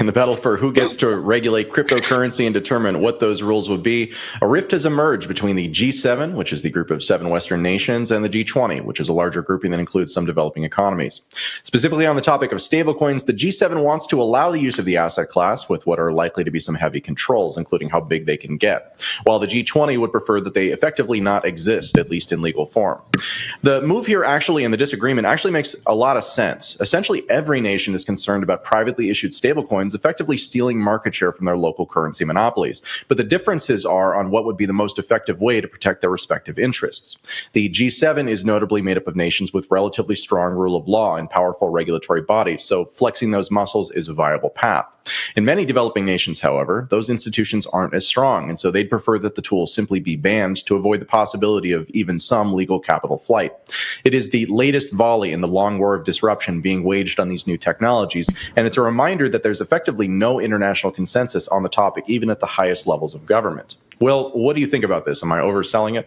In the battle for who gets to regulate cryptocurrency and determine what those rules would be, a rift has emerged between the G-7, which is the group of 7 Western nations, and the G-20, which is a larger grouping that includes some developing economies. Specifically on the topic of stablecoins, the G-7 wants to allow the use of the asset class with what are likely to be some heavy controls, including how big they can get, while the G-20 would prefer that they effectively not exist, at least in legal form. The move here actually, and the disagreement actually makes a lot of sense. Essentially, every nation is concerned about privately issued stablecoins effectively stealing market share from their local currency monopolies. But the differences are on what would be the most effective way to protect their respective interests. The G7 is notably made up of nations with relatively strong rule of law and powerful regulatory bodies, so flexing those muscles is a viable path. In many developing nations, however, those institutions aren't as strong, and so they'd prefer that the tools simply be banned to avoid the possibility of even some legal capital flight. It is the latest volley in the long war of disruption being waged on these new technologies, and it's a reminder that there's effectively no international consensus on the topic, even at the highest levels of government. Will, what do you think about this? Am I overselling it?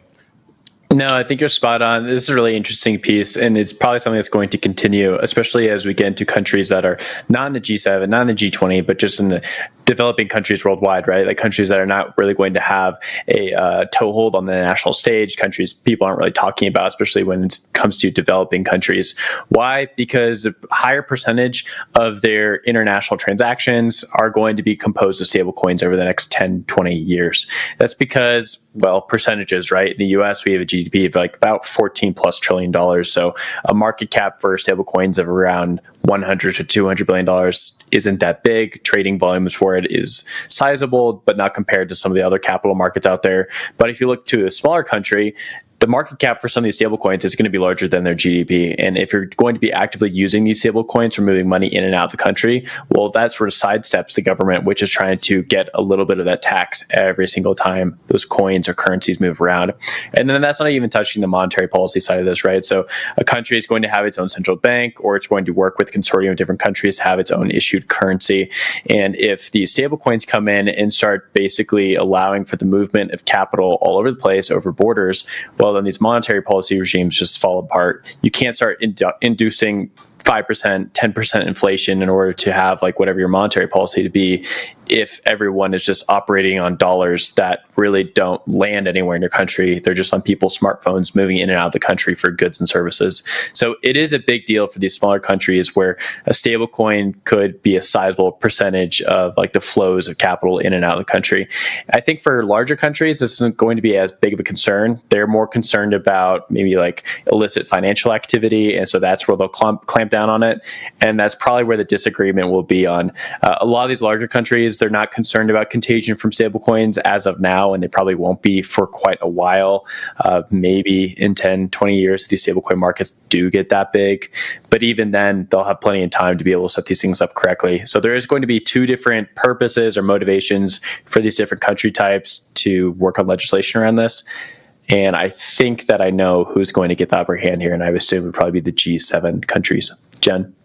No, I think you're spot on. This is a really interesting piece, and it's probably something that's going to continue, especially as we get into countries that are not in the G7, not in the G20, but just in the developing countries worldwide, right? Like countries that are not really going to have a toehold on the national stage, countries people aren't really talking about, especially when it comes to developing countries. Why? Because a higher percentage of their international transactions are going to be composed of stablecoins over the next 10, 20 years. That's because, well, percentages, right? In the US, we have a GDP of like about $14+ trillion. So a market cap for stablecoins of around $100 to $200 billion isn't that big. Trading volumes for it is sizable, but not compared to some of the other capital markets out there. But if you look to a smaller country, the market cap for some of these stablecoins is going to be larger than their GDP. And if you're going to be actively using these stablecoins for moving money in and out of the country, well, that sort of sidesteps the government, which is trying to get a little bit of that tax every single time those coins or currencies move around. And then that's not even touching the monetary policy side of this, right? So a country is going to have its own central bank, or it's going to work with a consortium of different countries to have its own issued currency. And if these stablecoins come in and start basically allowing for the movement of capital all over the place over borders, well, then these monetary policy regimes just fall apart. You can't start inducing 5%, 10% inflation in order to have like whatever your monetary policy to be if everyone is just operating on dollars that really don't land anywhere in your country. They're just on people's smartphones moving in and out of the country for goods and services. So it is a big deal for these smaller countries where a stable coin could be a sizable percentage of like the flows of capital in and out of the country. I think for larger countries, this isn't going to be as big of a concern. They're more concerned about maybe like illicit financial activity. And so that's where they'll clamp down on it. And that's probably where the disagreement will be on. A lot of these larger countries, they're not concerned about contagion from stablecoins as of now, and they probably won't be for quite a while. Maybe in 10, 20 years, if these stablecoin markets do get that big. But even then, they'll have plenty of time to be able to set these things up correctly. So there is going to be two different purposes or motivations for these different country types to work on legislation around this. And I think that I know who's going to get the upper hand here, and I would assume it would probably be the G7 countries. Jen?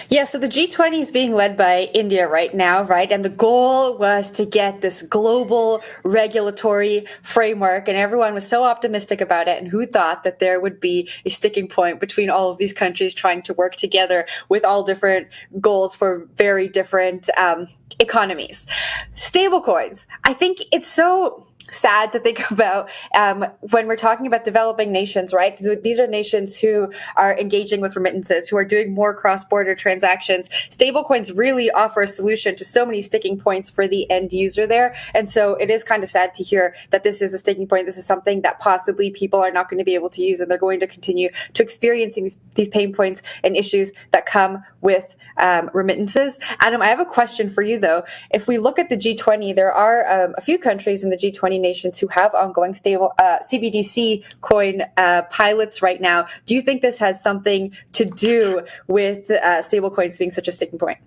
Yeah, so the G20 is being led by India right now, right? And the goal was to get this global regulatory framework, and everyone was so optimistic about it. And who thought that there would be a sticking point between all of these countries trying to work together with all different goals for very different economies? Stablecoins. I think it's so sad to think about when we're talking about developing nations, right? These are nations who are engaging with remittances, who are doing more cross-border transactions. Stablecoins really offer a solution to so many sticking points for the end user there. And so it is kind of sad to hear that this is a sticking point. This is something that possibly people are not going to be able to use, and they're going to continue to experiencing these pain points and issues that come with remittances. Adam, I have a question for you, though. If we look at the G20, there are a few countries in the G20 nations who have ongoing stable CBDC coin pilots right now. Do you think this has something to do with stable coins being such a sticking point?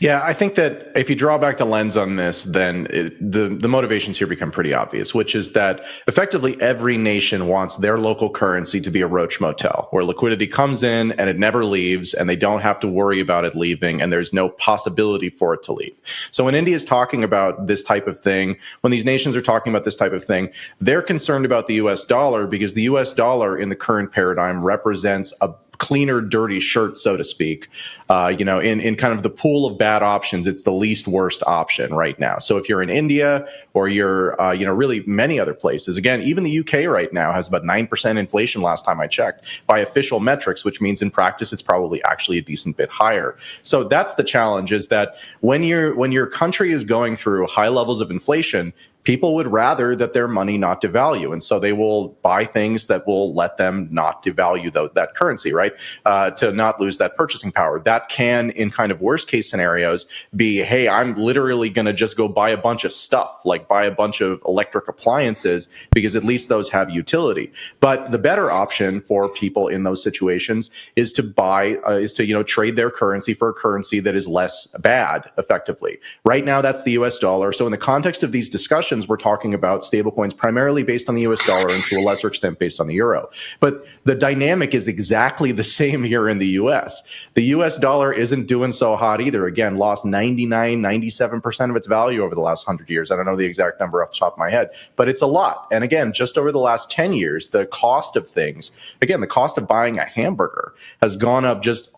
Yeah, I think that if you draw back the lens on this, then the motivations here become pretty obvious, which is that effectively every nation wants their local currency to be a roach motel where liquidity comes in and it never leaves, and they don't have to worry about it leaving, and there's no possibility for it to leave. So when India is talking about this type of thing, when these nations are talking about this type of thing, they're concerned about the US dollar because the US dollar in the current paradigm represents a cleaner, dirty shirt, so to speak. In kind of the pool of bad options, it's the least worst option right now. So if you're in India or you're, really many other places, again, even the UK right now has about 9% inflation last time I checked by official metrics, which means in practice it's probably actually a decent bit higher. So that's the challenge, is that when your country is going through high levels of inflation, people would rather that their money not devalue. And so they will buy things that will let them not devalue that currency, right? To not lose that purchasing power. That can, in kind of worst case scenarios, be, hey, I'm literally going to just go buy a bunch of stuff, like buy a bunch of electric appliances, because at least those have utility. But the better option for people in those situations is to trade their currency for a currency that is less bad, effectively. Right now, that's the US dollar. So in the context of these discussions, we're talking about stablecoins primarily based on the US dollar and to a lesser extent based on the euro. But the dynamic is exactly the same here in the US. The US dollar isn't doing so hot either. Again, lost 99, 97% of its value over the last 100 years. I don't know the exact number off the top of my head, but it's a lot. And again, just over the last 10 years, the cost of things, again, the cost of buying a hamburger has gone up just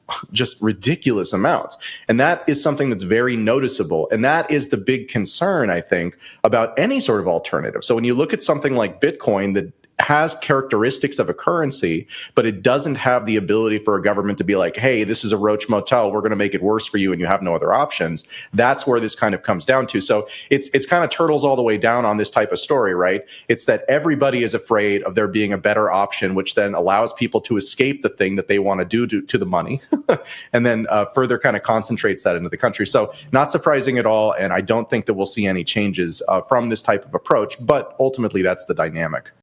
ridiculous amounts. And that is something that's very noticeable. And that is the big concern, I think, about any sort of alternative. So when you look at something like Bitcoin that has characteristics of a currency, but it doesn't have the ability for a government to be like, hey, this is a roach motel, we're going to make it worse for you and you have no other options. That's where this kind of comes down to. So it's kind of turtles all the way down on this type of story, right? It's that everybody is afraid of there being a better option, which then allows people to escape the thing that they want to do to the money and then further kind of concentrates that into the country. So not surprising at all. And I don't think that we'll see any changes from this type of approach, but ultimately that's the dynamic.